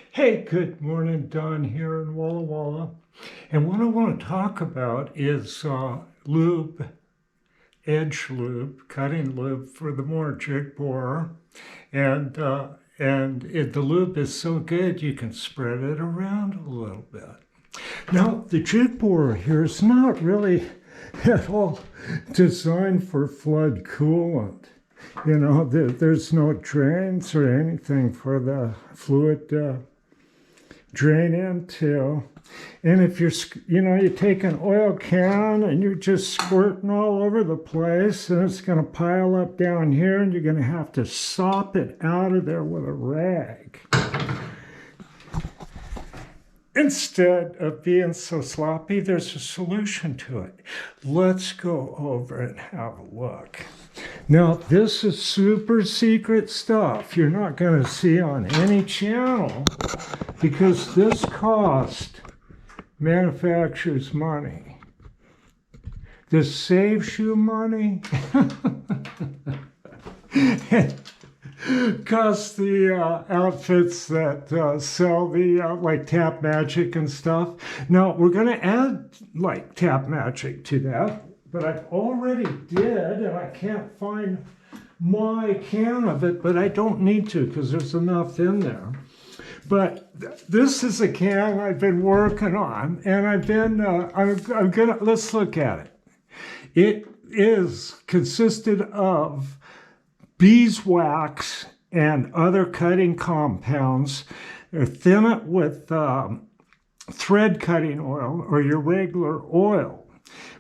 Hey, good morning, Don here in Walla Walla. And what I want to talk about is lube, edge lube, cutting lube for the more jig borer. The lube is so good you can spread it around a little bit. Now, the jig borer here is not really at all designed for flood coolant. There's no drains or anything for the fluid drain into. And if you take an oil can and you're just squirting all over the place, and it's going to pile up down here, and you're going to have to sop it out of there with a rag. Instead of being so sloppy, there's a solution to it. Let's go over and have a look. Now, this is super secret stuff you're not going to see on any channel because this cost manufacturers money. This saves you money. Costs the outfits that sell the like Tap Magic and stuff. Now, we're going to add like Tap Magic to that, but I already did, and I can't find my can of it, but I don't need to because there's enough in there. But this is a can I've been working on, and let's look at it. It consisted of beeswax and other cutting compounds. Thin it with thread cutting oil or your regular oil.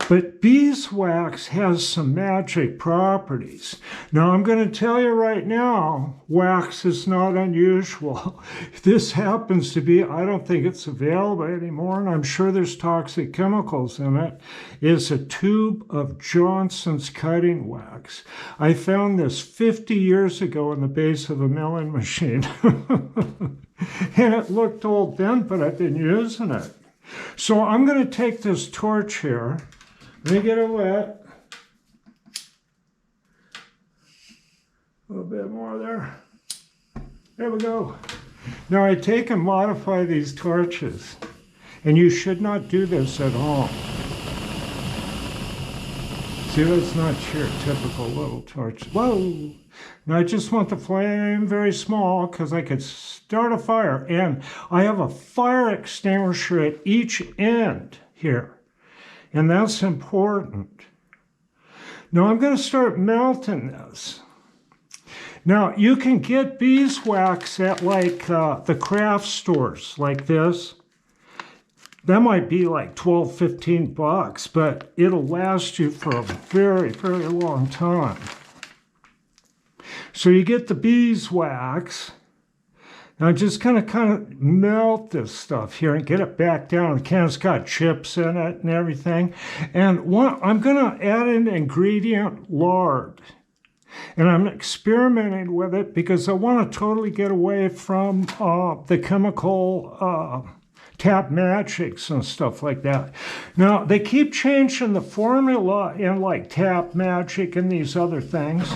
But beeswax has some magic properties. Now, I'm going to tell you right now, wax is not unusual. This happens to be, I don't think it's available anymore, and I'm sure there's toxic chemicals in it, is a tube of Johnson's cutting wax. I found this 50 years ago in the base of a milling machine. And it looked old then, but I've been using it. So I'm going to take this torch here. Let me get it wet. A little bit more there. There we go. Now I take and modify these torches. And you should not do this at home. See, that's not your typical little torch. Whoa! Now I just want the flame very small because I could start a fire. And I have a fire extinguisher at each end here. And that's important. Now I'm going to start melting this. Now you can get beeswax at like the craft stores like this. That might be like 12, 15 bucks, but it'll last you for a very, very long time. So you get the beeswax. Now I'm just going to kind of melt this stuff here and get it back down. The can's got chips in it and everything. And I'm going to add an ingredient, lard. And I'm experimenting with it because I want to totally get away from the chemical Tap Magics and stuff like that. Now, they keep changing the formula in like Tap Magic and these other things.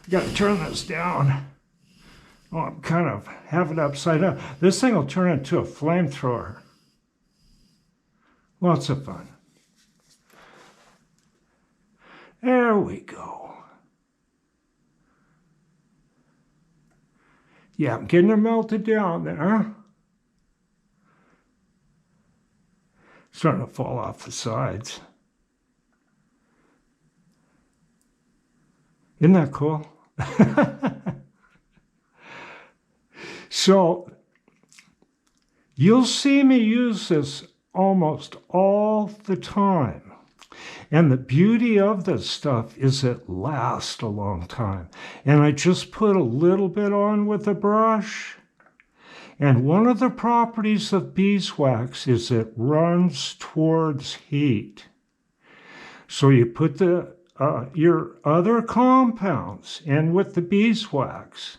Got to turn this down. Oh, I'm kind of have it upside down. This thing will turn into a flamethrower. Lots of fun. There we go. Yeah, I'm getting it melted down there. Starting to fall off the sides. Isn't that cool? So you'll see me use this almost all the time. And the beauty of this stuff is it lasts a long time. And I just put a little bit on with a brush. And one of the properties of beeswax is it runs towards heat. So you put your other compounds in with the beeswax.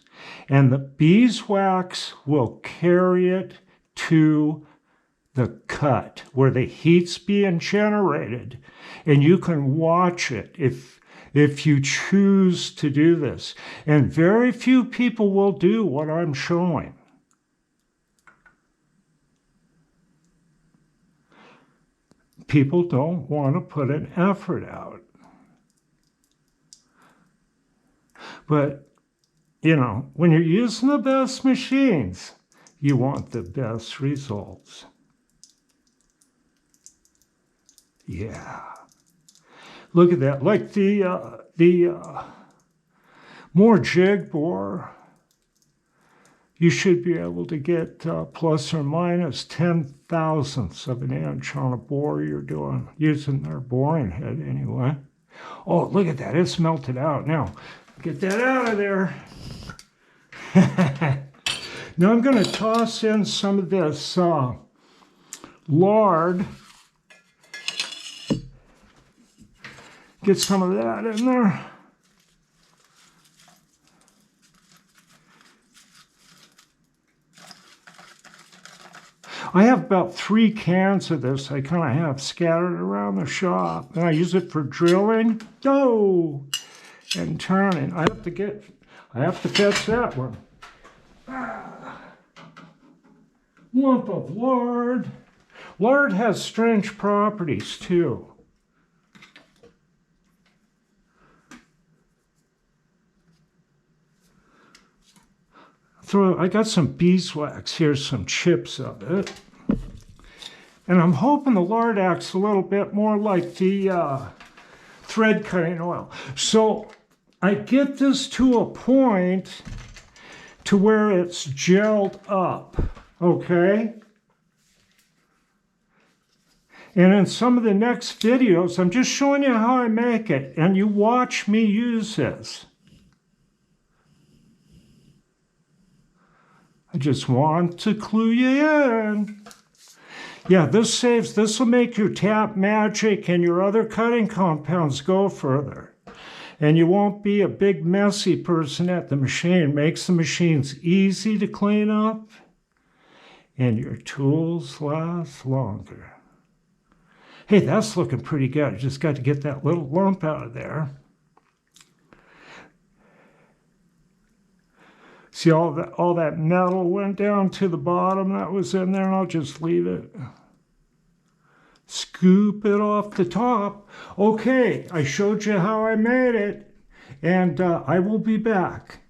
And the beeswax will carry it to the cut where the heat's being generated. And you can watch it if you choose to do this. And very few people will do what I'm showing. people don't want to put an effort out. But, you know, when you're using the best machines, you want the best results. Yeah. Look at that. Like the more jig bore, you should be able to get plus or minus 10,000ths of an inch on a bore you're doing, using their boring head anyway. Oh, look at that. It's melted out. Now, get that out of there. Now I'm going to toss in some of this lard. Get some of that in there. I have about 3 cans of this I kind of have scattered around the shop. And I use it for drilling. Oh! And turning. I have to fetch that one. Lump of lard. Lard has strange properties too. I got some beeswax. Here's some chips of it. And I'm hoping the lard acts a little bit more like the thread cutting oil. So I get this to a point to where it's gelled up, okay? And in some of the next videos, I'm just showing you how I make it, and you watch me use this. I just want to clue you in. Yeah, this will make your tap magic and your other cutting compounds go further. And you won't be a big messy person at the machine. It makes the machines easy to clean up, and your tools last longer. Hey, that's looking pretty good. I just got to get that little lump out of there. See, all that metal went down to the bottom that was in there, and I'll just leave it. Scoop it off the top. Okay, I showed you how I made it, and I will be back.